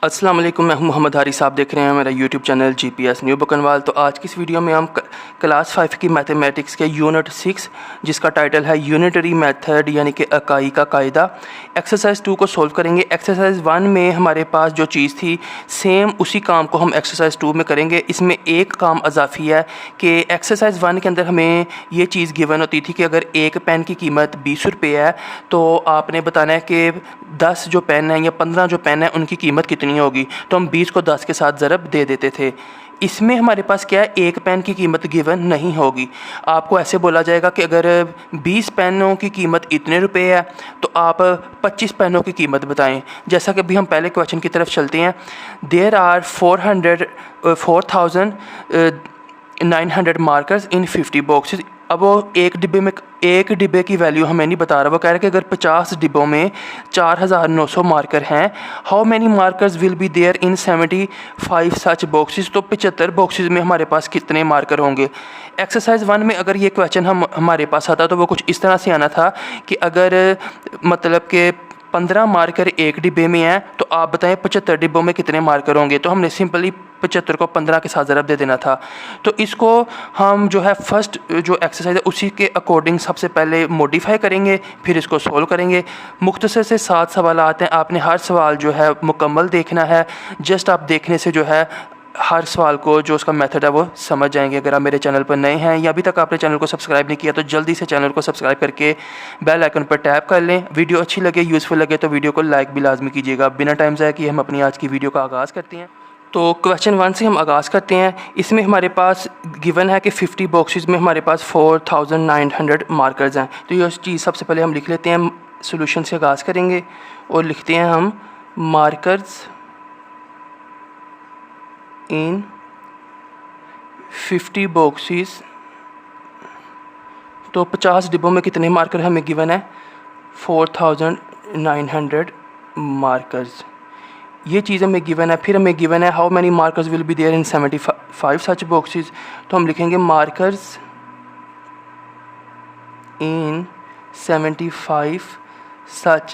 अस्सलाम वालेकुम, मैं हूं मोहम्मद हारिस। आप देख रहे हैं मेरा यूट्यूब चैनल जीपीएस न्यू बुकनवाल। तो आज की इस वीडियो में हम क्लास 5 की मैथमेटिक्स के यूनिट 6 जिसका टाइटल है यूनिटरी मेथड यानी कि इकाई का कायदा, एक्सरसाइज 2 को सोल्व करेंगे। एक्सरसाइज 1 में हमारे पास जो चीज़ थी सेम उसी काम को हम एक्सरसाइज 2 में करेंगे। इसमें एक काम अजाफी है कि एक्सरसाइज 1 के अंदर हमें ये चीज़ गिवन होती थी कि अगर एक पेन की कीमत 20 रुपये है तो आपने बताना है कि 10 जो पेन है या 15 जो पेन है उनकी कीमत कितनी होगी। तो हम 20 को 10 के साथ ज़रब दे देते थे। इसमें हमारे पास क्या है, एक पेन की कीमत गिवन नहीं होगी। आपको ऐसे बोला जाएगा कि अगर 20 पेनों की कीमत इतने रुपए है तो आप 25 पेनों की कीमत बताएं। जैसा कि अभी हम पहले क्वेश्चन की तरफ चलते हैं। There are 4,900 markers in 50 boxes. अब वो एक डिब्बे की वैल्यू हमें नहीं बता रहा। वो कह रहे हैं कि अगर 50 डिब्बों में 4,900 मार्कर हैं, how many markers will be there in 75 such boxes. तो 75 बॉक्सेस में हमारे पास कितने मार्कर होंगे। एक्सरसाइज 1 में अगर ये क्वेश्चन हमारे पास आता तो वो कुछ इस तरह से आना था कि अगर मतलब कि 15 मार्कर एक डिब्बे में हैं तो आप बताएं 75 डिब्बों में कितने मार्कर होंगे। तो हमने सिंपली 75 को 15 के साथ ज़रब दे देना था। तो इसको हम जो है फर्स्ट जो एक्सरसाइज है उसी के अकॉर्डिंग सबसे पहले मॉडिफाई करेंगे, फिर इसको सोल्व करेंगे। मुख्तसर से 7 सवाल आते हैं। आपने हर सवाल जो है मुकम्मल देखना है। जस्ट आप देखने से जो है हर सवाल को जो उसका मेथड है वो समझ जाएंगे। अगर आप मेरे चैनल पर नए हैं या अभी तक आपने चैनल को सब्सक्राइब नहीं किया तो जल्दी से चैनल को सब्सक्राइब करके बेल आइकन पर टैप कर लें। वीडियो अच्छी लगे, यूज़फुल लगे तो वीडियो को लाइक भी लाजमी कीजिएगा। बिना टाइम ज़ाया किए हम अपनी आज की वीडियो का आगाज़ करते हैं। तो क्वेश्चन 1 से हम आगाज़ करते हैं। इसमें हमारे पास गिवन है कि 50 बॉक्सेस में हमारे पास 4,900 मार्कर्स हैं। तो ये चीज़ सबसे पहले हम लिख लेते हैं। सोल्यूशन से आगाज़ करेंगे और लिखते हैं हम मार्कर्स इन 50 बॉक्सेस। तो 50 डिब्बों में कितने मार्कर हमें गिवन है, 4,900 मार्कर्स। ये चीज़ हमें गिवन है। फिर हमें गिवन है how many markers will be there in 75 such boxes. तो हम लिखेंगे मार्कर्स इन 75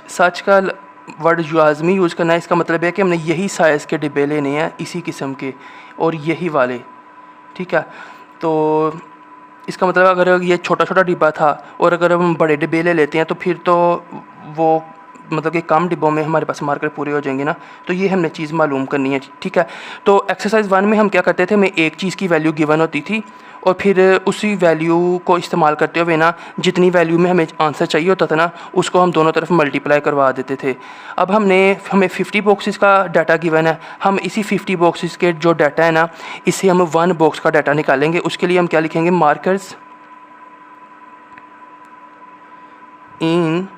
सच का वर्ड लाजमी यूज़ करना है। इसका मतलब है कि हमने यही साइज़ के डिब्बे लेने हैं, इसी किस्म के और यही वाले, ठीक है। तो इसका मतलब अगर ये छोटा छोटा डिब्बा था और अगर हम बड़े डिब्बे ले लेते हैं तो फिर तो वो मतलब कि कम डिब्बों में हमारे पास मार्कर पूरे हो जाएंगे ना। तो ये हमने चीज़ मालूम करनी है, ठीक है। तो एक्सरसाइज 1 में हम क्या करते थे, हमें एक चीज़ की वैल्यू गिवन होती थी और फिर उसी वैल्यू को इस्तेमाल करते हुए ना जितनी वैल्यू में हमें आंसर चाहिए होता था ना उसको हम दोनों तरफ मल्टीप्लाई करवा देते थे। अब हमें 50 बॉक्सेस का डाटा गिवन है। हम इसी 50 बॉक्सेस के जो डाटा है ना इससे हम 1 बॉक्स का डाटा निकालेंगे। उसके लिए हम क्या लिखेंगे, मार्कर्स इन,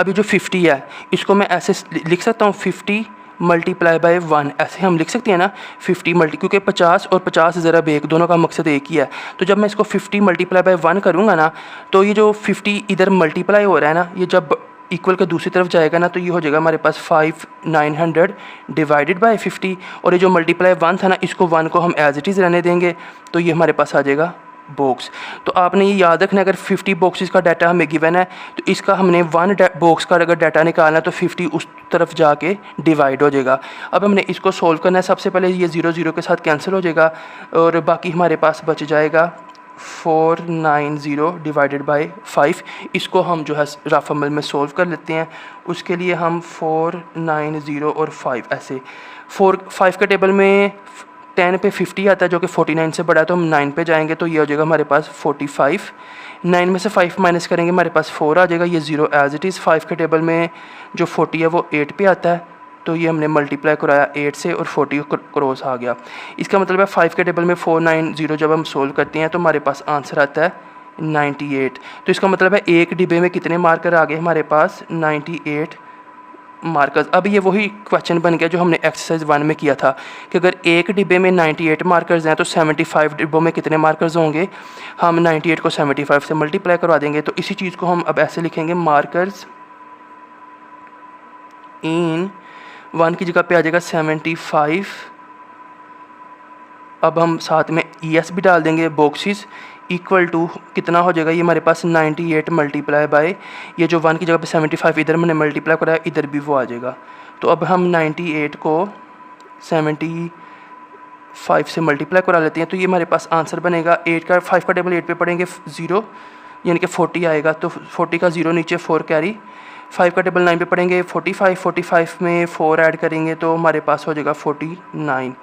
अभी जो 50 है इसको मैं ऐसे लिख सकता हूँ 50 मल्टीप्लाई बाय 1, ऐसे हम लिख सकते हैं ना 50 मल्टी, क्योंकि 50 और 50 ज़रब 1 दोनों का मकसद एक ही है। तो जब मैं इसको 50 मल्टीप्लाई बाय 1 करूँगा ना तो ये जो 50 इधर मल्टीप्लाई हो रहा है ना, ये जब इक्वल के दूसरी तरफ जाएगा ना तो ये हो जाएगा हमारे पास 5,900 डिवाइडेड बाय 50। और ये जो मल्टीप्लाई 1 था ना इसको 1 को हम एज इट इज़ रहने देंगे तो ये हमारे पास आ जाएगा बॉक्स। तो आपने ये याद रखना, अगर 50 बॉक्सेस का डाटा हमें गिवन है तो इसका हमने 1 बॉक्स का अगर डाटा निकालना है तो 50 उस तरफ जाके डिवाइड हो जाएगा। अब हमने इसको सोल्व करना है। सबसे पहले ये 0 0 के साथ कैंसिल हो जाएगा और बाकी हमारे पास बच जाएगा 490 डिवाइडेड बाय 5। इसको हम जो है रफ अमल में सोल्व कर लेते हैं। उसके लिए हम 490 और 5 ऐसे 5 के टेबल में 10 पे 50 आता है जो कि 49 से बड़ा है, तो हम 9 पे जाएंगे तो ये हो जाएगा हमारे पास 45। 9 में से 5 माइनस करेंगे हमारे पास 4 आ जाएगा। ये 0 एज इट इज़। 5 के टेबल में जो 40 है वो 8 पे आता है तो ये हमने मल्टीप्लाई कराया 8 से और 40 क्रॉस आ गया। इसका मतलब है 5 के टेबल में 490 जब हम सोल्व करते हैं तो हमारे पास आंसर आता है 98। तो इसका मतलब है एक डिब्बे में कितने मार्कर आ गए हमारे पास, 98 मार्कर्स। अब ये वही क्वेश्चन बन गया जो हमने एक्सरसाइज 1 में किया था कि अगर एक डिब्बे में 98 मार्कर्स हैं तो 75 डिब्बों में कितने मार्कर्स होंगे। हम 98 को 75 से मल्टीप्लाई करवा देंगे। तो इसी चीज़ को हम अब ऐसे लिखेंगे, मार्कर्स इन 1 की जगह पे आ जाएगा 75। अब हम साथ में ES भी डाल देंगे, बॉक्सेस इक्वल टू कितना हो जाएगा, ये हमारे पास 98 मल्टीप्लाई बाय ये जो 1 की जगह पे 75 इधर मैंने मल्टीप्लाई कराया इधर भी वो आ जाएगा। तो अब हम 98 को 75 से मल्टीप्लाई करा लेते हैं तो ये हमारे पास आंसर बनेगा 5 का टेबल 8 पे पढ़ेंगे 0 यानी कि 40 आएगा, तो 40 का 0 नीचे 4 कैरी। 5 का टेबल 9 पे पढ़ेंगे 45 में 4 ऐड करेंगे तो हमारे पास हो जाएगा 49।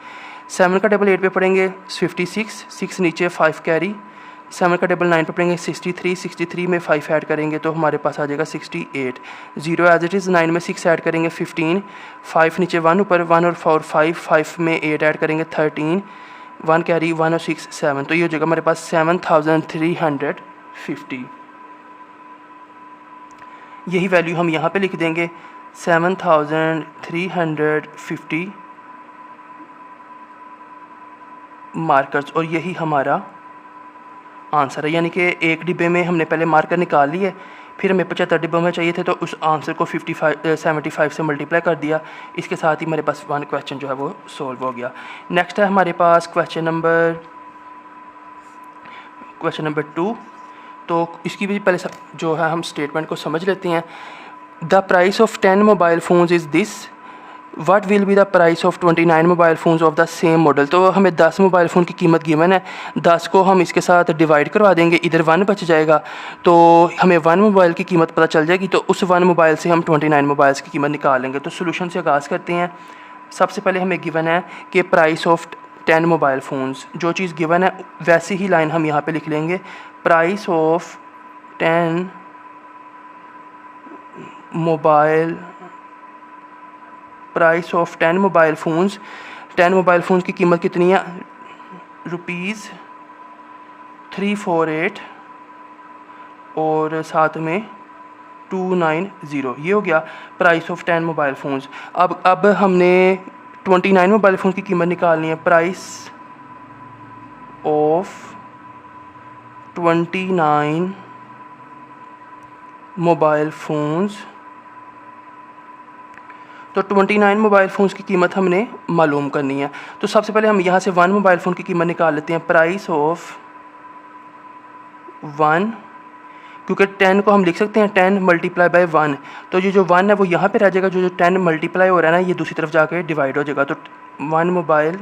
7 का टेबल 8 पे पढ़ेंगे 56, 6 नीचे 5 कैरी। 7 का टेबल 9 पे पढ़ेंगे 63 में 5 ऐड करेंगे तो हमारे पास आ जाएगा 68। 0 एज इट इज़, 9 में 6 ऐड करेंगे 15, 5 नीचे 1 ऊपर 1 और 4 5 में 8 ऐड करेंगे 13, 1 कैरी 1 और 6 7, तो ये हो जाएगा हमारे पास 7350। यही वैल्यू हम यहाँ पे लिख देंगे 7350 मार्कर्स, और यही हमारा आंसर है। यानी कि एक डिब्बे में हमने पहले मार्कर निकाल लिए, फिर हमें 75 डिब्बों में चाहिए थे तो उस आंसर को 75 से मल्टीप्लाई कर दिया। इसके साथ ही हमारे पास 1 क्वेश्चन जो है वो सॉल्व हो गया। नेक्स्ट है हमारे पास क्वेश्चन नंबर 2। तो इसकी भी पहले जो है हम स्टेटमेंट को समझ लेते हैं। The price of 10 mobile phones is this, what will be the price of 29 mobile phones of the same model. तो हमें 10 मोबाइल फ़ोन की कीमत गिवन है, 10 को हम इसके साथ डिवाइड करवा देंगे, इधर 1 बच जाएगा तो हमें 1 मोबाइल की कीमत पता चल जाएगी। तो उस 1 मोबाइल से हम 29 मोबाइल्स की कीमत निकाल लेंगे। तो सोल्यूशन से आगाज़ करते हैं। सबसे पहले हमें गिवन है कि प्राइस ऑफ 10 मोबाइल फ़ोन्स, जो चीज़ गिवन है वैसी ही लाइन हम यहाँ पे लिख लेंगे। Price of 10 mobile phones, 10 mobile phones की कीमत कितनी है, ₹348 और साथ में 290, ये हो गया प्राइस ऑफ 10 मोबाइल फ़ोन्स। अब हमने 29 मोबाइल फ़ोन की कीमत निकालनी है। प्राइस ऑफ 29 मोबाइल फ़ोन्स, तो 29 मोबाइल फ़ोन्स की कीमत हमने मालूम करनी है। तो सबसे पहले हम यहाँ से 1 मोबाइल फ़ोन की कीमत निकाल लेते हैं। प्राइस ऑफ 1, क्योंकि 10 को हम लिख सकते हैं 10 मल्टीप्लाई बाय 1, तो ये जो 1 है वो यहाँ पे रह जाएगा, जो 10 मल्टीप्लाई हो रहा है ना ये दूसरी तरफ जाके डिवाइड हो जाएगा। तो 1 मोबाइल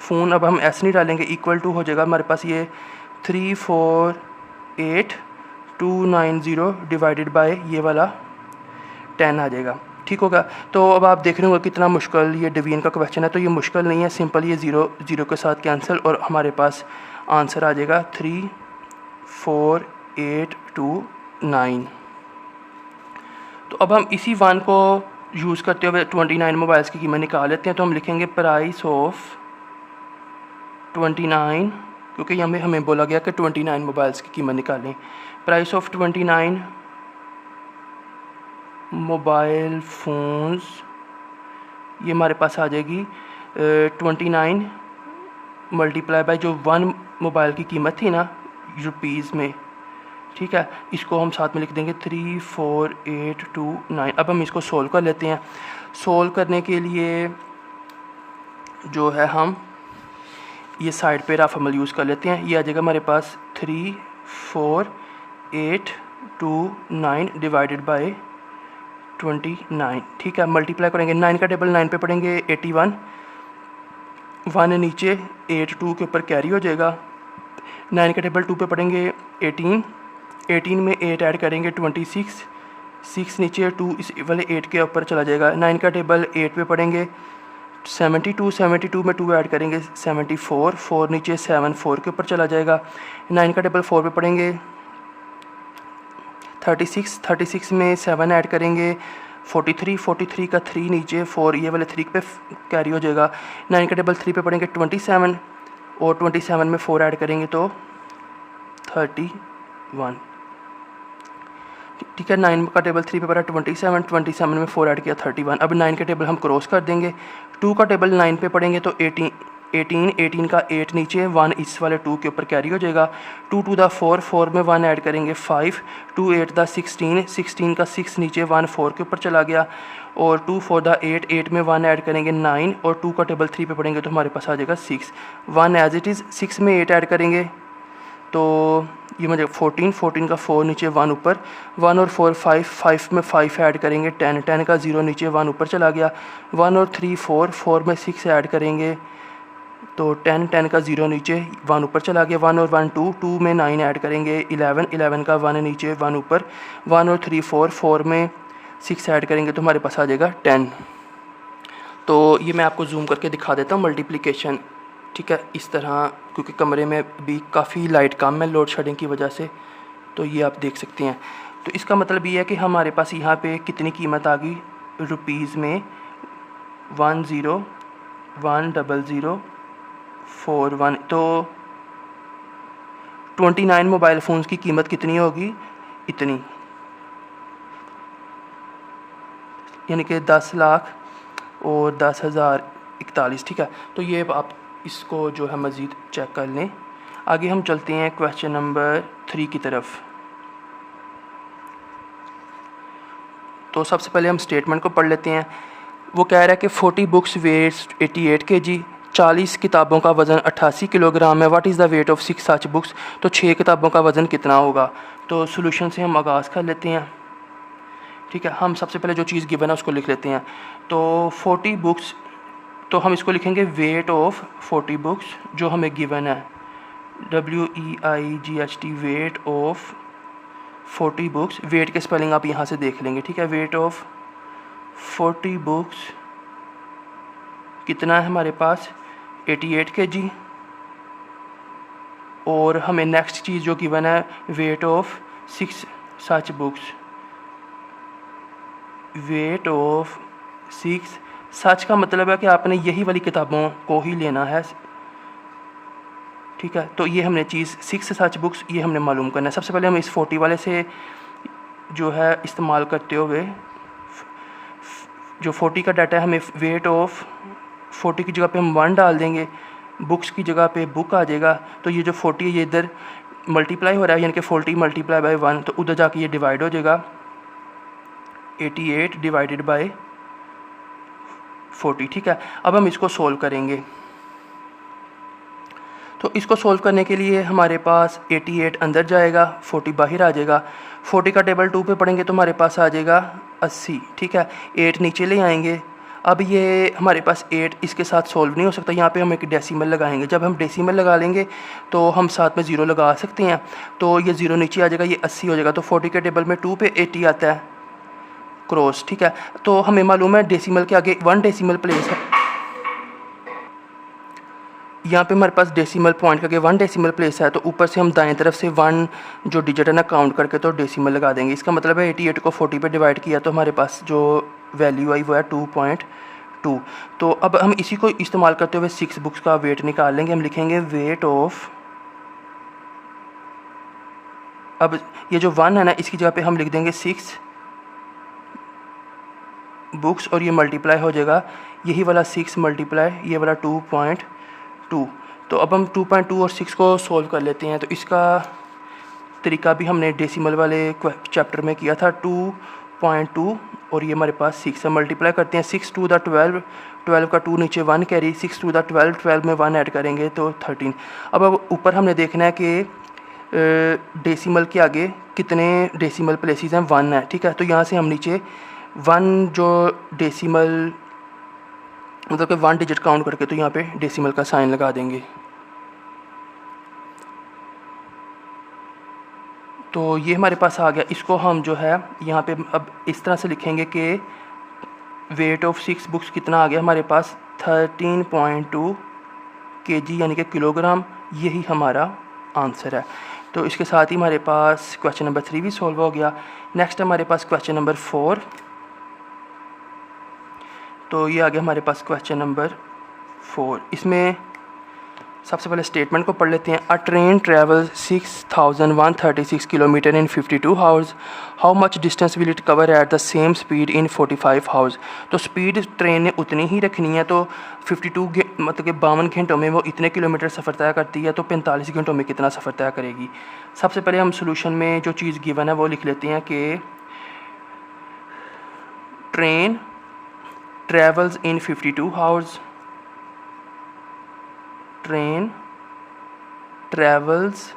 फ़ोन, अब हम ऐसे नहीं डालेंगे, इक्वल टू हो जाएगा हमारे पास ये 348290 डिवाइडेड बाय ये वाला 10 आ जाएगा। ठीक होगा। तो अब आप देख रहे होंगे कितना मुश्किल ये डिवीजन का क्वेश्चन है। तो ये मुश्किल नहीं है, सिंपल ये 0 के साथ कैंसिल और हमारे पास आंसर आ जाएगा 34829। तो अब हम इसी 1 को यूज़ करते हुए 29 मोबाइल्स की कीमत निकाल लेते हैं। तो हम लिखेंगे प्राइस ऑफ 29, क्योंकि यहाँ में हमें बोला गया कि 29 मोबाइल्स की कीमत निकालें। प्राइस ऑफ 29 मोबाइल फ़ोन्स, ये हमारे पास आ जाएगी 29 मल्टीप्लाई बाय जो 1 मोबाइल की कीमत थी ना रुपीज़ में। ठीक है, इसको हम साथ में लिख देंगे 34829। अब हम इसको सोल्व कर लेते हैं। सोल्व करने के लिए जो है हम ये साइड पे रफ अमल यूज़ कर लेते हैं। ये आ जाएगा हमारे पास 34829 डिवाइडेड बाय 29। ठीक है, मल्टीप्लाई करेंगे। 9 का टेबल 9 पे पढ़ेंगे 81, 1 नीचे 8 2 के ऊपर कैरी हो जाएगा। 9 का टेबल 2 पे पढ़ेंगे 18 में 8 ऐड करेंगे 26, 6 नीचे 2 इस वाले 8 के ऊपर चला जाएगा। 9 का टेबल 8 पे पढ़ेंगे 72 में 2 ऐड करेंगे 74, 4 नीचे 7 4 के ऊपर चला जाएगा। 9 का टेबल 4 पे पढ़ेंगे 36 में 7 ऐड करेंगे 43 का 3 नीचे 4 ये वाले 3 पे कैरी हो जाएगा। 9 का टेबल 3 पे पढ़ेंगे 27 और 27 में 4 ऐड करेंगे तो 31। ठीक है, 9 का टेबल 3 पे पढ़ा 27 में 4 ऐड किया 31। अब 9 का टेबल हम क्रॉस कर देंगे। 2 का टेबल 9 पे पढ़ेंगे तो 18 का 8 नीचे 1 इस वाले 2 के ऊपर कैरी हो जाएगा। 2 2 दा 4 में 1 ऐड करेंगे 5, 2 8 दा 16 का 6 नीचे 1 4 के ऊपर चला गया और 2 4 दा 8 में 1 ऐड करेंगे 9 और 2 का टेबल 3 पे पढ़ेंगे तो हमारे पास आ जाएगा 6। 1 एज इट इज़, 6 में 8 ऐड करेंगे तो ये मुझे 14 का 4 नीचे 1 ऊपर, 1 और 4 5, 5 में 5 ऐड करेंगे 10, 10 का 0 नीचे 1 ऊपर चला गया, 1 और 3 4, 4 में 6 ऐड करेंगे तो 10, 10 का 0 नीचे 1 ऊपर चला गया, 1 और 1 2, 2 में 9 ऐड करेंगे 11, 11 का 1 नीचे 1 ऊपर, 1 और 3 4, 4 में 6 ऐड करेंगे तो हमारे पास आ जाएगा 10। तो ये मैं आपको जूम करके दिखा देता हूँ मल्टीप्लिकेशन, ठीक है, इस तरह, क्योंकि कमरे में भी काफ़ी लाइट कम है लोड शेडिंग की वजह से, तो ये आप देख सकते हैं। तो इसका मतलब ये है कि हमारे पास यहाँ पे कितनी कीमत आ गई रुपीज़ में, 101041, तो 29 मोबाइल फ़ोन्स की कीमत कितनी होगी, इतनी, यानी कि 10 लाख और 10,041, ठीक है। तो ये आप इसको जो है मज़ीद चेक कर लें। आगे हम चलते हैं क्वेश्चन नंबर 3 की तरफ। तो सबसे पहले हम स्टेटमेंट को पढ़ लेते हैं। वो कह रहा है कि 40 बुक्स वेट 88 kg, 40 किताबों का वज़न 88 किलोग्राम है। What is the weight of 6 such books, तो 6 किताबों का वज़न कितना होगा। तो सोल्यूशन से हम आगाज़ कर लेते हैं, ठीक है। हम सबसे पहले जो चीज़ गिवन है उसको लिख लेते हैं। तो 40 बुक्स, तो हम इसको लिखेंगे वेट ऑफ 40 बुक्स जो हमें गिवन है, WEIGHT, weight of 40 books. Weight के स्पेलिंग आप यहाँ से देख लेंगे, ठीक है। वेट ऑफ 40 बुक्स कितना है हमारे पास, 88 kg। और हमें नेक्स्ट चीज़ जो गिवन है, weight of 6 such books, weight of 6 सच का मतलब है कि आपने यही वाली किताबों को ही लेना है, ठीक है। तो ये हमने चीज़ 6 सच बुक्स ये हमने मालूम करना है। सबसे पहले हम इस 40 वाले से जो है इस्तेमाल करते हुए, जो 40 का डाटा है, हमें वेट ऑफ 40 की जगह पे हम 1 डाल देंगे, बुक्स की जगह पे बुक आ जाएगा। तो ये जो 40 है ये इधर मल्टीप्लाई हो रहा है, यानी कि 40 मल्टीप्लाई बाय 1, तो उधर जाके ये डिवाइड हो जाएगा, 88 डिवाइडेड बाय 40, ठीक है। अब हम इसको सोल्व करेंगे। तो इसको सोल्व करने के लिए हमारे पास 88 अंदर जाएगा, 40 बाहर आ जाएगा। 40 का टेबल 2 पे पढ़ेंगे तो हमारे पास आ जाएगा 80, ठीक है। 8 नीचे ले आएंगे। अब ये हमारे पास 8 इसके साथ सोल्व नहीं हो सकता, यहाँ पे हम एक डेसिमल लगाएंगे। जब हम डेसिमल लगा लेंगे तो हम साथ में 0 लगा सकते हैं, तो ये 0 नीचे आ जाएगा, ये 80 हो जाएगा। तो 40 के टेबल में 2 पे 80 आता है क्रॉस, ठीक है। तो हमें मालूम है डेसिमल के आगे 1 डेसिमल प्लेस है, यहाँ पे हमारे पास डेसिमल पॉइंट के आगे 1 डेसिमल प्लेस है। तो ऊपर से हम दाएं तरफ से 1 जो डिजिट है ना काउंट करके तो डेसिमल लगा देंगे। इसका मतलब है 88 को 40 पे डिवाइड किया तो हमारे पास जो वैल्यू आई वो है 2.2। तो अब हम इसी को इस्तेमाल करते हुए 6 बुक्स का वेट निकाल लेंगे। हम लिखेंगे वेट ऑफ, अब ये जो 1 है ना इसकी जगह पे हम लिख देंगे 6 बुक्स और ये मल्टीप्लाई हो जाएगा, यही वाला 6 मल्टीप्लाई ये वाला 2.2। तो अब हम 2.2 और 6 को सोल्व कर लेते हैं। तो इसका तरीका भी हमने डेसिमल वाले चैप्टर में किया था, 2.2 और ये हमारे पास 6 है। मल्टीप्लाई करते हैं, 6 2 द 12, 12 का 2 नीचे 1 कैरी, 6 2 द 12, 12 में 1 ऐड करेंगे तो 13। अब ऊपर हमने देखना है कि डेसिमल के आगे कितने डेसिमल प्लेसेस हैं, 1 है, ठीक है। तो यहाँ से हम नीचे 1 जो डेसिमल मतलब कि 1 डिजिट काउंट करके तो यहाँ पे डेसिमल का साइन लगा देंगे। तो ये हमारे पास आ गया। इसको हम जो है यहाँ पे अब इस तरह से लिखेंगे कि वेट ऑफ 6 बुक्स कितना आ गया हमारे पास, 13.2 kg यानी कि किलोग्राम, यही हमारा आंसर है। तो इसके साथ ही हमारे पास क्वेश्चन नंबर 3 भी सॉल्व हो गया। नेक्स्ट हमारे पास क्वेश्चन नंबर 4। तो ये आ गया हमारे पास क्वेश्चन नंबर 4। इसमें सबसे पहले स्टेटमेंट को पढ़ लेते हैं। अ train travel 6136 kilometre in 52 hours, how much distance will it cover at the same speed in 45 hours. तो स्पीड ट्रेन ने उतनी ही रखनी है, तो 52 मतलब कि 52 घंटों में वो इतने किलोमीटर सफ़र तय करती है, तो 45 घंटों में कितना सफ़र तय करेगी। सबसे पहले हम सोल्यूशन में जो चीज़ गिवन है वो लिख लेते हैं कि train travels in 52 hours, train travels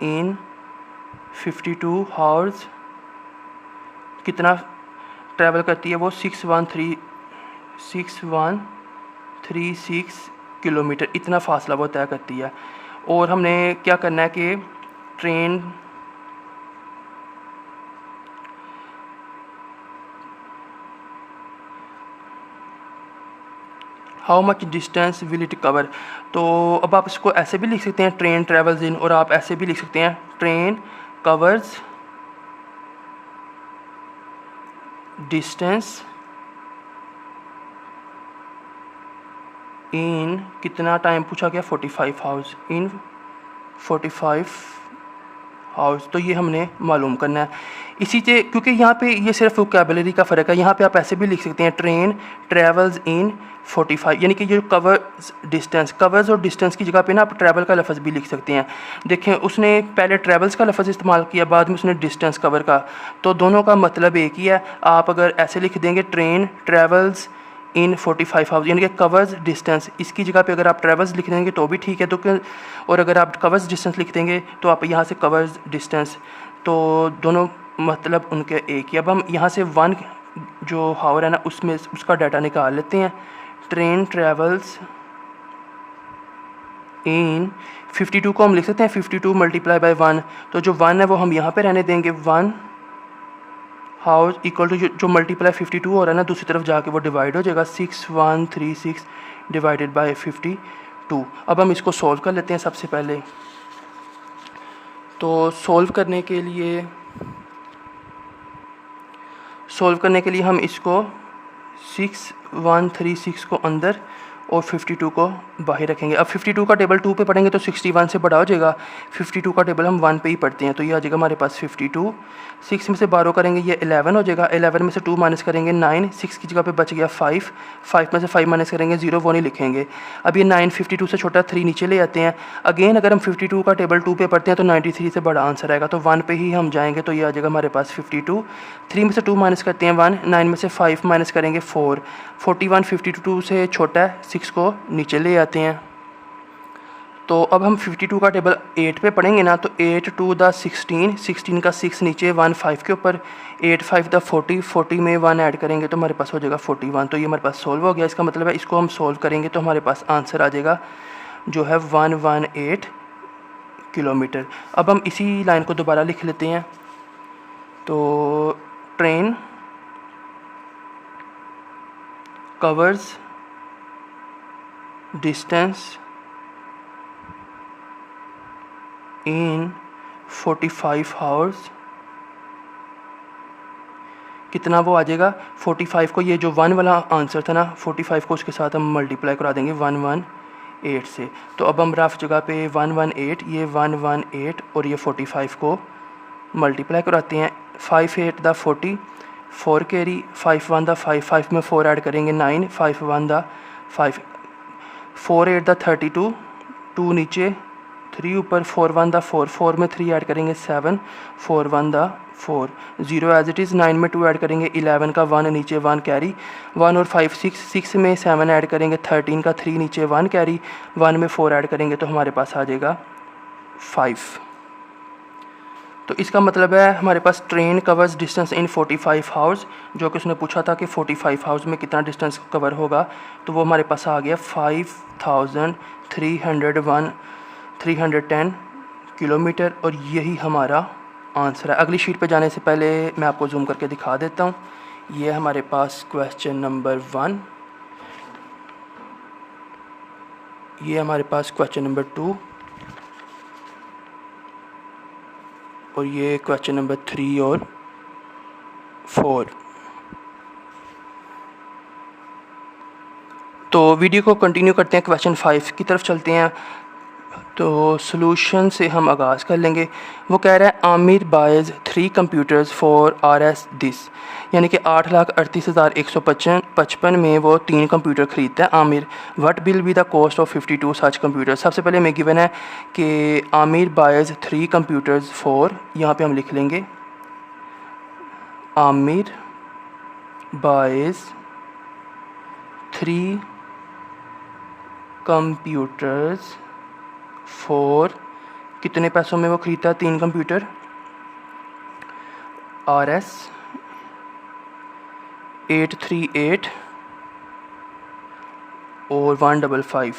in 52 hours कितना ट्रैवल करती है वो 6136 किलोमीटर, इतना फासला वो तय करती है। और हमने क्या करना है कि train how much distance will it cover. तो अब आप इसको ऐसे भी लिख सकते हैं ट्रेन ट्रेवल्स इन, और आप ऐसे भी लिख सकते हैं ट्रेन कवर्स डिस्टेंस इन कितना टाइम पूछा गया 45 हाउस, इन 45 हाउस। तो ये हमने मालूम करना है इसी से, क्योंकि यहाँ पे ये सिर्फ वोकैबुलरी का फ़र्क है। यहाँ पे आप ऐसे भी लिख सकते हैं ट्रेन ट्रेवल्स इन 45, यानी कि जो कवर्स और डिस्टेंस की जगह पे ना आप ट्रैवल का लफ्ज़ भी लिख सकते हैं। देखें उसने पहले ट्रैवल्स का लफ्ज़ इस्तेमाल किया, बाद में उसने डिस्टेंस कवर का, तो दोनों का मतलब एक ही है। आप अगर ऐसे लिख देंगे ट्रेन ट्रैवल्स इन 45 हाउस, यानी कि कवर्स डिस्टेंस, इसकी जगह पे अगर आप ट्रैवल्स लिख देंगे तो भी ठीक है। तो और अगर आप कवर्स डिस्टेंस लिख देंगे तो आप यहाँ से कवर्स डिस्टेंस, तो दोनों मतलब उनके एक ही। अब हम यहाँ से 1 जो हावर है ना उसमें उसका डाटा निकाल लेते हैं। ट्रेन ट्रैवल्स इन 52 को हम लिख सकते हैं 52 मल्टीप्लाई बाय 1, तो जो 1 है वो हम यहाँ पे रहने देंगे। 1 हाउस इक्वल टू जो मल्टीप्लाई 52 हो रहा है ना दूसरी तरफ जाके वो डिवाइड हो जाएगा 6136 डिवाइडेड बाय 52। अब हम इसको सॉल्व कर लेते हैं सबसे पहले। तो सॉल्व करने के लिए हम इसको 6136 को अंदर और 52 को बाहर रखेंगे। अब 52 का टेबल 2 पे पढ़ेंगे तो 61 से बड़ा हो जाएगा, 52 का टेबल हम 1 पे ही पढ़ते हैं, तो ये आ जाएगा हमारे पास 52। 6 में से 12 करेंगे ये 11 हो जाएगा, 11 में से 2 माइनस करेंगे 9, 6 की जगह पे बच गया 5, 5 में से 5 माइनस करेंगे 0, वो नहीं लिखेंगे। अब ये 9 52 से छोटा 3 नीचे ले आते हैं। अगेन अगर हम 52 का टेबल 2 पे पढ़ते हैं तो 93 से बड़ा आंसर आएगा, तो 1 पे ही हम जाएंगे, तो ये आ जाएगा हमारे पास 52। 3 में से 2 माइनस करते हैं 1, 9 में से 5 माइनस करेंगे 4, 41 52 से छोटा है, 6 को नीचे ले आते हैं। तो अब हम 52 का टेबल 8 पे पढ़ेंगे ना, तो 8 2 द 16, 16 का 6 नीचे 1 5 के ऊपर, 8 5 द 40, 40 में 1 ऐड करेंगे तो हमारे पास हो जाएगा 41। तो ये हमारे पास सोल्व हो गया। इसका मतलब है इसको हम सोल्व करेंगे तो हमारे पास आंसर आ जाएगा जो है 118 किलोमीटर। अब हम इसी लाइन को दोबारा लिख लेते हैं। तो train covers distance in 45 hours, कितना वो आ जाएगा 45 को, ये जो 1 वाला आंसर था ना 45 को उसके साथ हम मल्टीप्लाई करा देंगे 118 से। तो अब हम रफ जगह पे 118, ये 118 और ये 45 को मल्टीप्लाई कराते हैं। 5 8 द 40, 4 कैरी, 5 1 द 5, 5 में 4 ऐड करेंगे 9, 5 1 द 5, 4 8 द 32, 2 नीचे 3 ऊपर, 4 1 द 4, 4 में 3 ऐड करेंगे 7, 4 1 द 4, 0 एज इट इज़। 9 में 2 ऐड करेंगे 11 का 1 नीचे 1 कैरी, 1 और 5 6, 6 में 7 ऐड करेंगे 13 का 3 नीचे 1 कैरी, 1 में 4 ऐड करेंगे तो हमारे पास आ जाएगा 5। तो इसका मतलब है हमारे पास train covers distance in 45 hours, जो कि उसने पूछा था कि 45 हावर्स में कितना डिस्टेंस कवर होगा, तो वो हमारे पास आ गया 5310 किलोमीटर, और यही हमारा आंसर है। अगली शीट पे जाने से पहले मैं आपको जूम करके दिखा देता हूँ। ये हमारे पास क्वेश्चन नंबर 1, ये हमारे पास क्वेश्चन नंबर 2, और ये क्वेश्चन नंबर 3 और 4। तो वीडियो को कंटिन्यू करते हैं, क्वेश्चन 5 की तरफ चलते हैं। तो सॉल्यूशन से हम आगाज़ कर लेंगे। वो कह रहा है Aamir boys 3 computers for RS this, यानी कि 8,38,155 में वो 3 कंप्यूटर ख़रीदता है Aamir. What will be the cost of 52 such computer. सबसे पहले हमें गिवन है कि आमिर बायज़ 3 कंप्यूटर्स फॉर, यहाँ पे हम लिख लेंगे आमिर बायज़ 3 कंप्यूटर्स फॉर कितने पैसों में वो ख़रीदता है 3 कंप्यूटर? RS 838 और 155।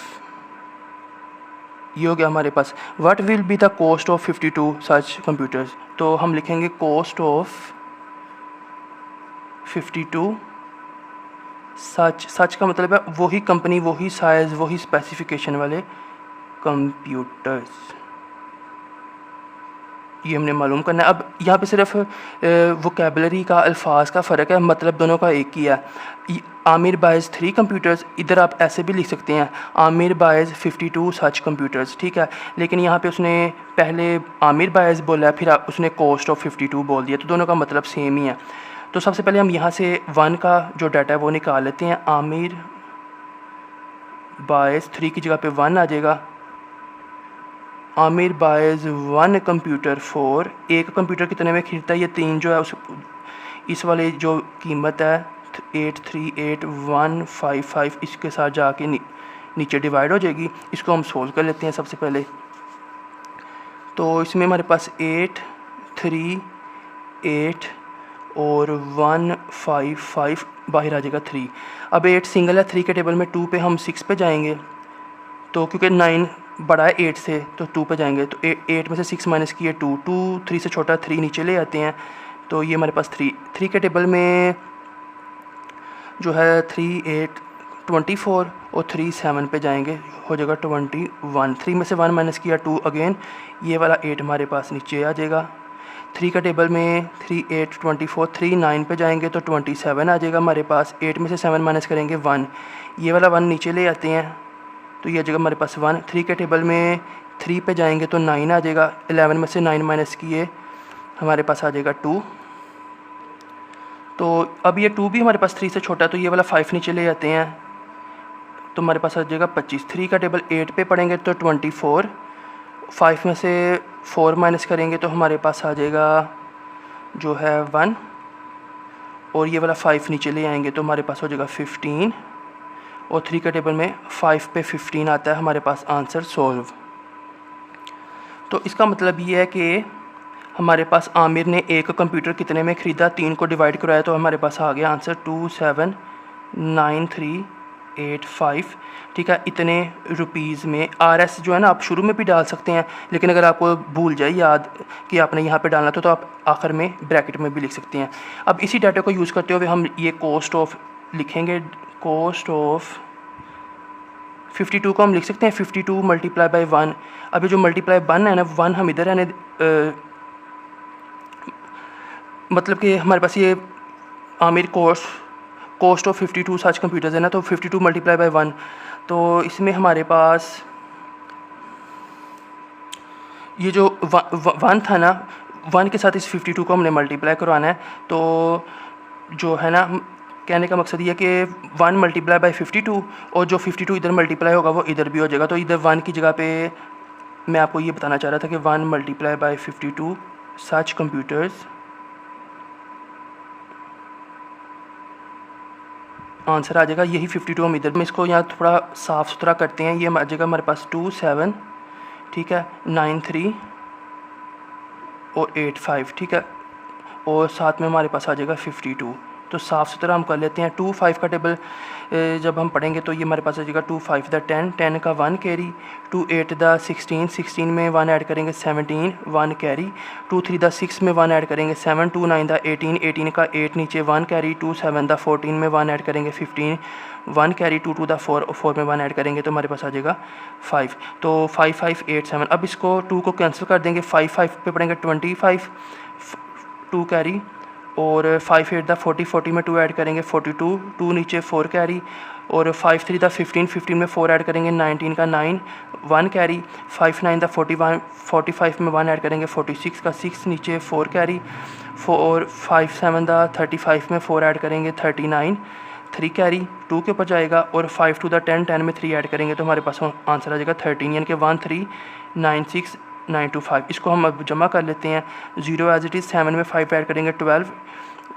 ये हो गया हमारे पास। What will be the cost of 52 such computers? तो हम लिखेंगे कॉस्ट ऑफ 52 सच का मतलब है वही कंपनी, वही साइज़, वही स्पेसिफिकेशन वाले कंप्यूटर्स। ये हमने मालूम करना है। अब यहाँ पे सिर्फ वोकेबलरी का, अल्फाज का फ़र्क है, मतलब दोनों का एक ही है। आमिर बाइज़ 3 कंप्यूटर्स, इधर आप ऐसे भी लिख सकते हैं आमिर बाइज़ 52 सच कंप्यूटर्स, ठीक है। लेकिन यहाँ पे उसने पहले आमिर बाइज़ बोला, फिर उसने कॉस्ट ऑफ 52 बोल दिया, तो दोनों का मतलब सेम ही है। तो सबसे पहले हम यहाँ से 1 का जो डाटा है वो निकाल लेते हैं। आमिर बाइज़ 3 की जगह पे 1 आ जाएगा। आमिर बाइज़ 1 कंप्यूटर फॉर, एक कंप्यूटर कितने में खरीदता है? ये 3 जो है उस इस वाले जो कीमत है 838155 इसके साथ जाके नीचे डिवाइड हो जाएगी। इसको हम सोल्व कर लेते हैं सबसे पहले। तो इसमें हमारे पास 838 और 155 बाहर आ जाएगा 3। अब 8 सिंगल है, 3 के टेबल में 2 पे हम 6 पे जाएंगे, तो क्योंकि 9 बड़ा है 8 से तो 2 पे जाएंगे। तो 8 में से 6 माइनस किए 2, 3 से छोटा 3 नीचे ले आते हैं, तो ये हमारे पास 3 के टेबल में जो है 3 8 24 और 3 7 पे जाएंगे, हो जाएगा 21। 3 में से 1 माइनस किया 2 अगेन, ये वाला 8 हमारे पास नीचे आ जाएगा। 3 का टेबल में 3 8 24, 3 9 पे जाएंगे तो 27 आ जाएगा हमारे पास। 8 में से 7 माइनस करेंगे 1, ये वाला 1 नीचे ले आते हैं, तो ये आ जाएगा हमारे पास 1। 3 के टेबल में 3 पे जाएंगे तो 9 आ जाएगा। 11 में से 9 माइनस किए हमारे पास आ जाएगा 2। तो अब ये 2 भी हमारे पास 3 से छोटा है, तो ये वाला 5 नीचे ले जाते हैं, तो हमारे पास आ जाएगा 25। 3 का टेबल 8 पे पढ़ेंगे तो 24, 5 में से 4 माइनस करेंगे तो हमारे पास आ जाएगा जो है 1, और ये वाला 5 नीचे ले आएंगे तो हमारे पास हो जाएगा 15, और 3 के टेबल में 5 पे 15 आता है हमारे पास आंसर सोल्व। तो इसका मतलब ये है कि हमारे पास आमिर ने एक कंप्यूटर कितने में ख़रीदा, 3 को डिवाइड कराया, तो हमारे पास आ गया आंसर 279385, ठीक है। इतने रुपीज़ में। RS जो है ना आप शुरू में भी डाल सकते हैं, लेकिन अगर आपको भूल जाए याद कि आपने यहाँ पे डालना तो आप आखिर में ब्रैकेट में भी लिख सकते हैं। अब इसी डाटा को यूज़ करते हुए हम ये कॉस्ट ऑफ लिखेंगे। कॉस्ट ऑफ 52 को हम लिख सकते हैं 52 मल्टीप्लाई बाई 1। अभी जो मल्टीप्लाई 1 है ना, 1 हम इधर रहने मतलब कि हमारे पास ये Aamir cost of 52 such computers है ना, तो 52 मल्टीप्लाई बाई 1, तो इसमें हमारे पास ये जो 1 था ना, 1 के साथ इस 52 को हमने मल्टीप्लाई करवाना है। तो जो है ना, कहने का मकसद ये है कि 1 मल्टीप्लाई बाई 52, और जो 52 इधर मल्टीप्लाई होगा वो इधर भी हो जाएगा। तो इधर 1 की जगह पे मैं आपको ये बताना चाह रहा था कि 1 multiply by 52 such computers answer आ जाएगा यही 52। हम इधर में इसको यहाँ थोड़ा साफ़ सुथरा करते हैं, ये आ जाएगा हमारे पास 27, ठीक है, 93 और 85, ठीक है, और साथ में हमारे पास आ जाएगा 52। तो साफ़ सुथरा हम कर लेते हैं। 2 5 का टेबल जब हम पढ़ेंगे तो ये हमारे पास आ जाएगा 2 5 द 10, 10 का 1 कैरी, 2 8 द 16, 16 में 1 ऐड करेंगे 17, 1 कैरी, 2 3 द 6 में 1 ऐड करेंगे 7, 2 9 द 18, 18 का 8 नीचे 1 कैरी, 2 7 द 14 में 1 ऐड करेंगे 15, 1 कैरी, 2 2 द 4, 4 में 1 ऐड करेंगे तो हमारे पास आ जाएगा 5। तो 5 5 8 7। अब इसको 2 को कैंसिल कर देंगे, 5 5 पे पढ़ेंगे 25, 2 कैरी, और 5 8 द 40, 40 में 2 ऐड करेंगे 42, 2 नीचे 4 कैरी, और 5 3 द 15, 15 में 4 ऐड करेंगे 19 का 9, 1 कैरी, 5 9 द 41, 45 में 1 ऐड करेंगे 46 का 6 नीचे 4 कैरी, 4 5 7 द 35 में 4 ऐड करेंगे 39, 3 कैरी, 2 के ऊपर जाएगा, और 5 2 द 10, 10 में 3 ऐड करेंगे तो हमारे पास आंसर आ जाएगा 13, यानी कि 1396925। इसको हम अब जमा कर लेते हैं। 0 एज इट इज़, 7 में 5 ऐड करेंगे 12,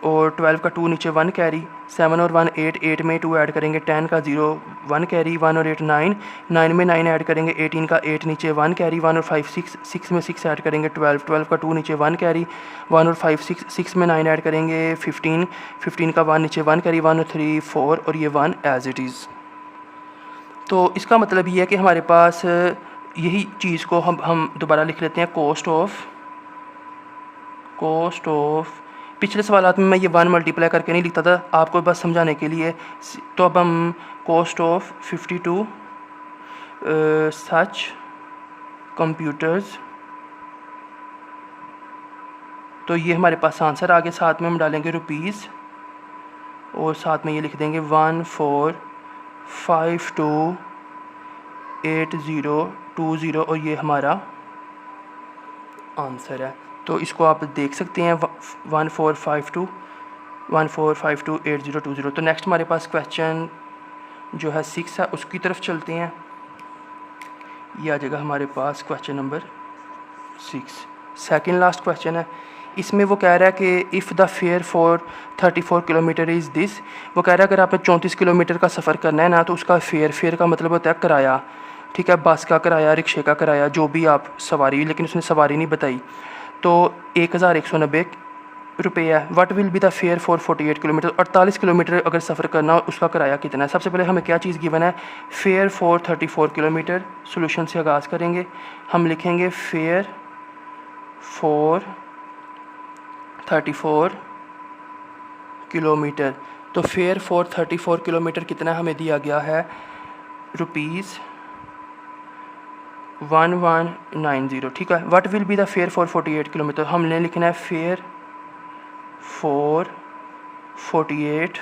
और 12 का 2 नीचे 1 कैरी, 7 और 1 8, 8 में 2 ऐड करेंगे 10 का 0 1 कैरी, 1 और 8 9, 9 में 9 ऐड करेंगे 18 का 8 नीचे 1 कैरी, 1 और 5 6, 6 में 6 ऐड करेंगे 12, 12 का 2 नीचे 1 कैरी, 1 और 5 6, 6 में 9 ऐड करेंगे 15, 15 का 1 नीचे 1 कैरी, 1 और 3 4 और ये 1 एज इट इज़। तो इसका मतलब ये है कि हमारे पास यही चीज़ को हम दोबारा लिख लेते हैं, कॉस्ट ऑफ पिछले सवालात में मैं ये 1 मल्टीप्लाई करके नहीं लिखता था, आपको बस समझाने के लिए। तो अब हम कॉस्ट ऑफ 52 सच कंप्यूटर्स, तो ये हमारे पास आंसर आगे, साथ में हम डालेंगे रुपीज़ और साथ में ये लिख देंगे 14528020 और ये हमारा आंसर है। तो इसको आप देख सकते हैं 14528020। तो नेक्स्ट हमारे पास क्वेश्चन जो है 6 है, उसकी तरफ चलते हैं। ये आ जाएगा हमारे पास question number 6, second last question है। इसमें वो कह रहा है कि if the fare for 34 kilometre is this, वो कह रहा है अगर आपने 34 किलोमीटर का सफ़र करना है ना, तो उसका फेयर का मतलब होता है किराया, ठीक है, बस का किराया, रिक्शे का किराया, जो भी आप सवारी, लेकिन उसने सवारी नहीं बताई। तो 1190 रुपये है। What will be the fare for 48 kilometre, 48 kilometre अगर सफ़र करना हो उसका किराया कितना है। सबसे पहले हमें क्या चीज़ गिवन है, फेयर फॉर 34 किलोमीटर। सोल्यूशन से आगाज़ करेंगे, हम लिखेंगे फेयर फॉर 34 किलोमीटर। तो फेयर फॉर 34 किलोमीटर कितना हमें दिया गया है, ₹1190, ठीक है। What will be the fare for 48 kilometre, हमने लिखना है फेयर फॉर 48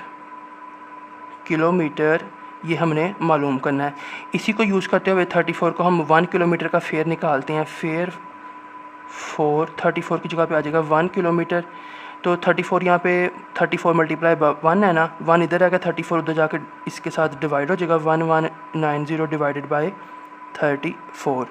किलोमीटर, ये हमने मालूम करना है। इसी को यूज़ करते हुए 34 को हम 1 किलोमीटर का फेयर निकालते हैं। फेयर फॉर 34 की जगह पे आ जाएगा 1 किलोमीटर। तो 34 यहाँ पे 34 मल्टीप्लाई 1 है ना, 1 इधर आएगा, 34 उधर जाकर इसके साथ डिवाइड हो जाएगा, 1190 डिवाइडेड बाई 34।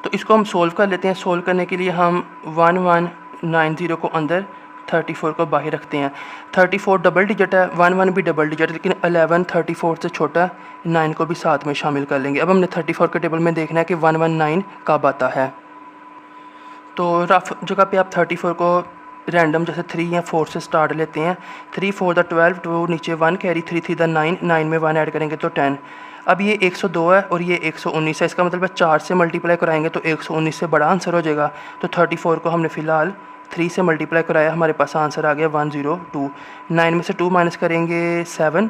तो इसको हम सोल्व कर लेते हैं। सोल्व करने के लिए हम 1190 को अंदर, 34 को बाहर रखते हैं। 34 डबल डिजिट है, 11 भी डबल डिजिट है, लेकिन 11 34 से छोटा है, 9 को भी साथ में शामिल कर लेंगे। अब हमने 34 के टेबल में देखना है कि 119 कब आता है। तो रफ जगह पे आप 34 को रैंडम जैसे 3 या 4 से स्टार्ट लेते हैं। 3 4 द 12, 2 नीचे 1 कैरी, 3 3 द 9, 9 में 1 ऐड करेंगे तो 10। अब ये 102 है और ये 119 है, इसका मतलब है 4 से मल्टीप्लाई कराएंगे तो 119 से बड़ा आंसर हो जाएगा। तो 34 को हमने फ़िलहाल 3 से मल्टीप्लाई कराया, हमारे पास आंसर आ गया 102। 9 में से 2 माइनस करेंगे 7,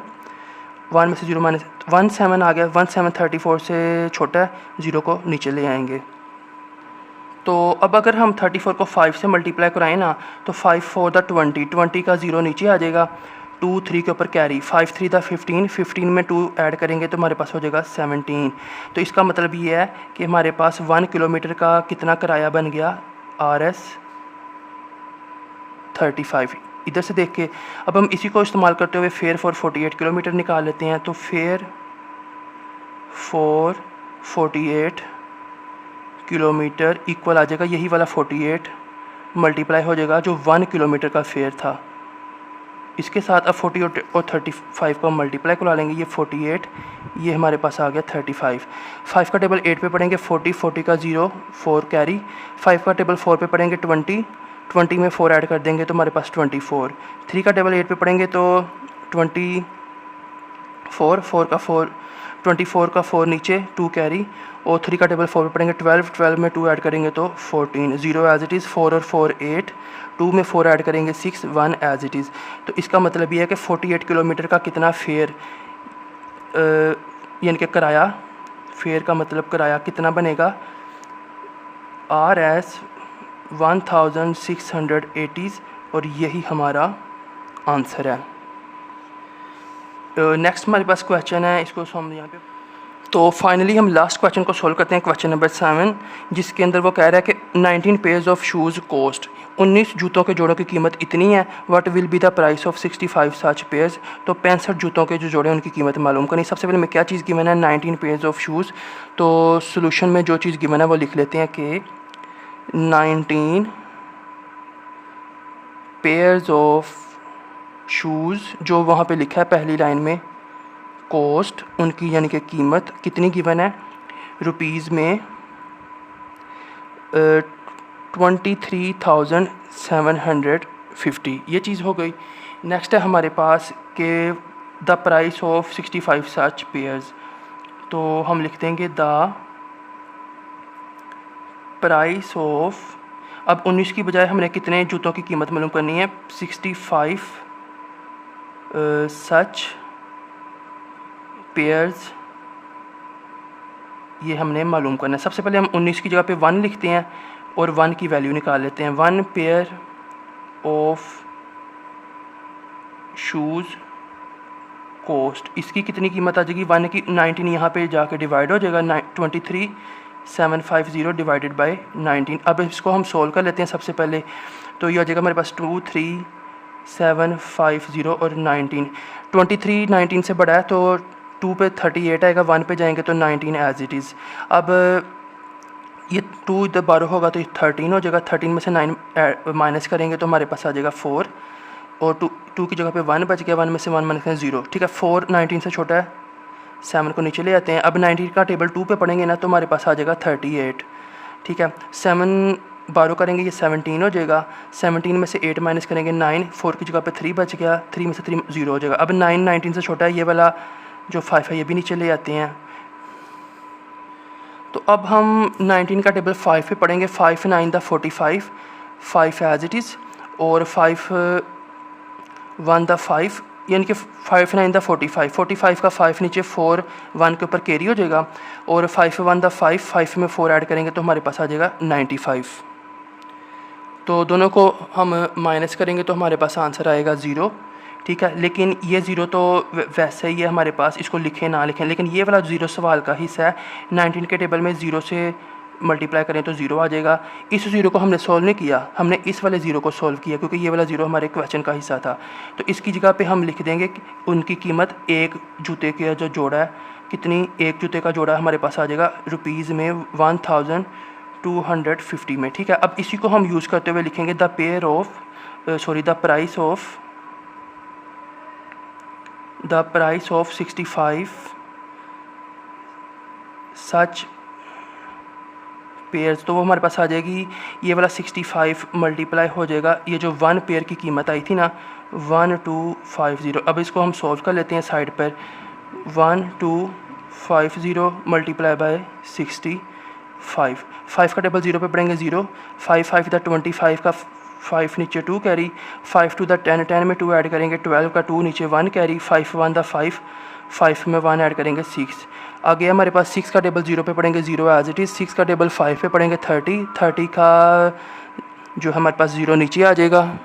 1 में से 0 माइनस 1 7 आ गया। 1 7 34 से छोटा है, 0 को नीचे ले आएंगे। तो अब अगर हम 34 को 5 से मल्टीप्लाई कराएं ना, तो 5 4 द 20, 20 का 0 नीचे आ जाएगा, 2 3 के ऊपर कैरी, 5 3 द 15, 15 में 2 ऐड करेंगे तो हमारे पास हो जाएगा 17। तो इसका मतलब ये है कि हमारे पास 1 किलोमीटर का कितना किराया बन गया, RS 35। इधर से देख के अब हम इसी को इस्तेमाल करते हुए फेयर फॉर 48 किलोमीटर निकाल लेते हैं। तो फेयर फॉर 48 किलोमीटर इक्वल आ जाएगा यही वाला 48 मल्टीप्लाई हो जाएगा जो 1 किलोमीटर का फेयर था, इसके साथ अब 40 और 35 को मल्टीप्लाई करा लेंगे। ये 48, ये हमारे पास आ गया 35। 5 का टेबल 8 पे पढ़ेंगे 40, 40 का 0 4 कैरी, 5 का टेबल 4 पे पढ़ेंगे 20, 20 में 4 ऐड कर देंगे तो हमारे पास 24। 3 का टेबल 8 पे पढ़ेंगे तो 24, 24 का 4 नीचे 2 कैरी, और 3 का टेबल 4 पे पढ़ेंगे 12, 12 में 2 ऐड करेंगे तो 14। 0 एज इट इज़, 4 और 4 8, 2 में 4 ऐड करेंगे 6, 1 एज इट इज़। तो इसका मतलब ये है कि 48 किलोमीटर का कितना फेयर, यानी कि किराया, फेयर का मतलब किराया कितना बनेगा, RS 1680, और यही हमारा आंसर है। नेक्स्ट हमारे पास क्वेश्चन है, इसको हम यहाँ पे, तो फाइनली हम लास्ट क्वेश्चन को सोल्व करते हैं, क्वेश्चन नंबर 7, जिसके अंदर वो कह रहा है कि 19 पेयर्स ऑफ शूज़ कॉस्ट, 19 जूतों के जोड़ों की कीमत इतनी है। What will be the price of 65 such pairs, तो 65 जूतों के जो जोड़े हैं उनकी कीमत मालूम करनी। सबसे पहले मैं क्या चीज़ गिवन है, 19 पेयर्स ऑफ शूज़। तो सोल्यूशन में जो चीज़ गिवन है वो लिख लेते हैं कि 19 पेयर्स ऑफ शूज़, जो वहाँ पे लिखा है पहली लाइन में, कॉस्ट उनकी यानी कि कीमत कितनी गिवन है रुपीज़ में 23,750, ये चीज़ हो गई। नेक्स्ट है हमारे पास कि the price of 65 such pairs, तो हम लिख देंगे द प्राइस ऑफ, अब 19 की बजाय हमने कितने जूतों की कीमत मालूम करनी है, 65 सच पेयर्स, ये हमने मालूम करना है। सबसे पहले हम 19 की जगह पे 1 लिखते हैं और 1 की वैल्यू निकाल लेते हैं। 1 पेयर ऑफ शूज़ कॉस्ट, इसकी कितनी कीमत आ जाएगी, 1 की 19 यहाँ पे जाके डिवाइड हो जाएगा, 23,750 डिवाइडेड बाय 19। अब इसको हम सोल्व कर लेते हैं सबसे पहले, तो ये हो जाएगा हमारे पास 23,750 और 19। 23 19 से बड़ा है तो 2 पे 38 आएगा, 1 पे जाएंगे तो 19 एज इट इज़। अब ये 2 इधर 12 होगा तो ये 13 हो जाएगा, 13 में से 9 माइनस करेंगे तो हमारे पास आ जाएगा 4, और 2 की जगह पे 1 बच गया, 1 में से 1 माइनस करें 0, ठीक है। 4 19 से छोटा है, 7 को नीचे ले आते हैं। अब 19 का टेबल 2 पे पढ़ेंगे ना तो हमारे पास आ जाएगा 38, ठीक है। 7 12 करेंगे, ये 17 हो जाएगा, 17 में से 8 माइनस करेंगे 9, 4 की जगह पे 3 बच गया, 3 में से 3 0 हो जाएगा। अब 9 19 से छोटा है, ये वाला जो 5 है ये भी नीचे ले आते हैं। तो अब हम 19 का टेबल 5 पे पढ़ेंगे, 5 9 द 45, 5 एज इट इज़, और 5 1 द 5, यानी कि 5 9 द 45, 45 का 5 नीचे 4 1 के ऊपर कैरी हो जाएगा, और 5 1 द 5, 5 में 4 ऐड करेंगे तो हमारे पास आ जाएगा 95। तो दोनों को हम माइनस करेंगे तो हमारे पास आंसर आएगा 0, ठीक है। लेकिन ये 0 तो वैसे ही है हमारे पास, इसको लिखें ना लिखें, लेकिन ये वाला 0 सवाल का हिस्सा है। 19 के टेबल में 0 से मल्टीप्लाई करें तो 0 आ जाएगा। इस 0 को हमने सॉल्व नहीं किया, हमने इस वाले 0 को सॉल्व किया क्योंकि ये वाला 0 हमारे क्वेश्चन का हिस्सा था। तो इसकी जगह पे हम लिख देंगे कि उनकी कीमत एक जूते का जो जोड़ा है, कितनी, एक जूते का जोड़ा हमारे पास आ जाएगा रुपीज़ में 1250 में, ठीक है। अब इसी को हम यूज़ करते हुए लिखेंगे the price of 65 such pairs, तो वो हमारे पास आ जाएगी, ये वाला 65 मल्टीप्लाई हो जाएगा, ये जो 1 पेयर की कीमत आई थी ना 1250। अब इसको हम सॉल्व कर लेते हैं साइड पर, 1250 मल्टीप्लाई बाय 65, 5 का टेबल 0 पे पढ़ेंगे 0, 5 5 द 25 का 5 नीचे 2 कैरी, 5 टू द 10, 10 में 2 ऐड करेंगे, 12 का 2 नीचे 1 कैरी, 5 1 द 5, 5 में 1 ऐड करेंगे 6। आगे हमारे पास 6 का टेबल 0 पे पढ़ेंगे 0 एज इट इज़, 6 का टेबल 5 पे पढ़ेंगे 30, 30 का जो हमारे पास 0 नीचे आ जाएगा,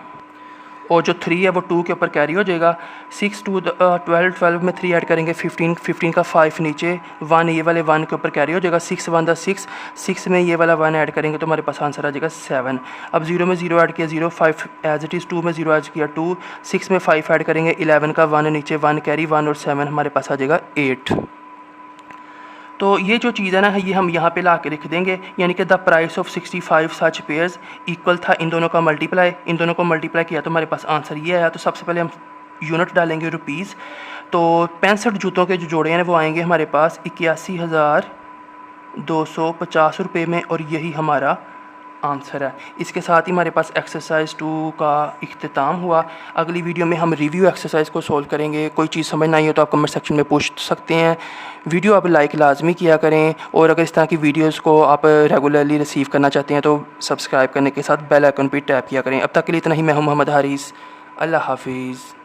और जो 3 है वो 2 के ऊपर कैरी हो जाएगा। 6 टू 12, 12 में 3 ऐड करेंगे 15, 15 का 5 नीचे 1, ये वाले 1 के ऊपर कैरी हो जाएगा। 6 1 द 6, 6 में ये वाला 1 ऐड करेंगे तो हमारे पास आंसर आ जाएगा 7। अब 0 में 0 ऐड किया 0, 5 एज इट इज़, 2 में 0 ऐड किया 2, 6 में 5 ऐड करेंगे 11 का 1 नीचे 1 कैरी 1, और 7 हमारे पास आ जाएगा 8। तो ये जो चीज़ है ना, ये हम यहाँ पे ला के लिख देंगे, यानी कि the price of 65 such pairs equal था इन दोनों का मल्टीप्लाई, इन दोनों को मल्टीप्लाई किया तो हमारे पास आंसर ये आया। तो सबसे पहले हम यूनिट डालेंगे रुपीज़, तो 65 जूतों के जो जोड़े हैं वो आएंगे हमारे पास 81,250 रुपये में, और यही हमारा आंसर है। इसके साथ ही हमारे पास एक्सरसाइज 2 का इख्तिताम हुआ। अगली वीडियो में हम रिव्यू एक्सरसाइज को सॉल्व करेंगे। कोई चीज़ समझ ना आई हो तो आप कमेंट सेक्शन में पूछ सकते हैं। वीडियो आप लाइक लाजमी किया करें, और अगर इस तरह की वीडियोस को आप रेगुलरली रिसीव करना चाहते हैं तो सब्सक्राइब करने के साथ बेल आइकन पर टैप किया करें। अब तक के लिए इतना ही। मैं हूं मोहम्मद हारिस। अल्लाह हाफिज़।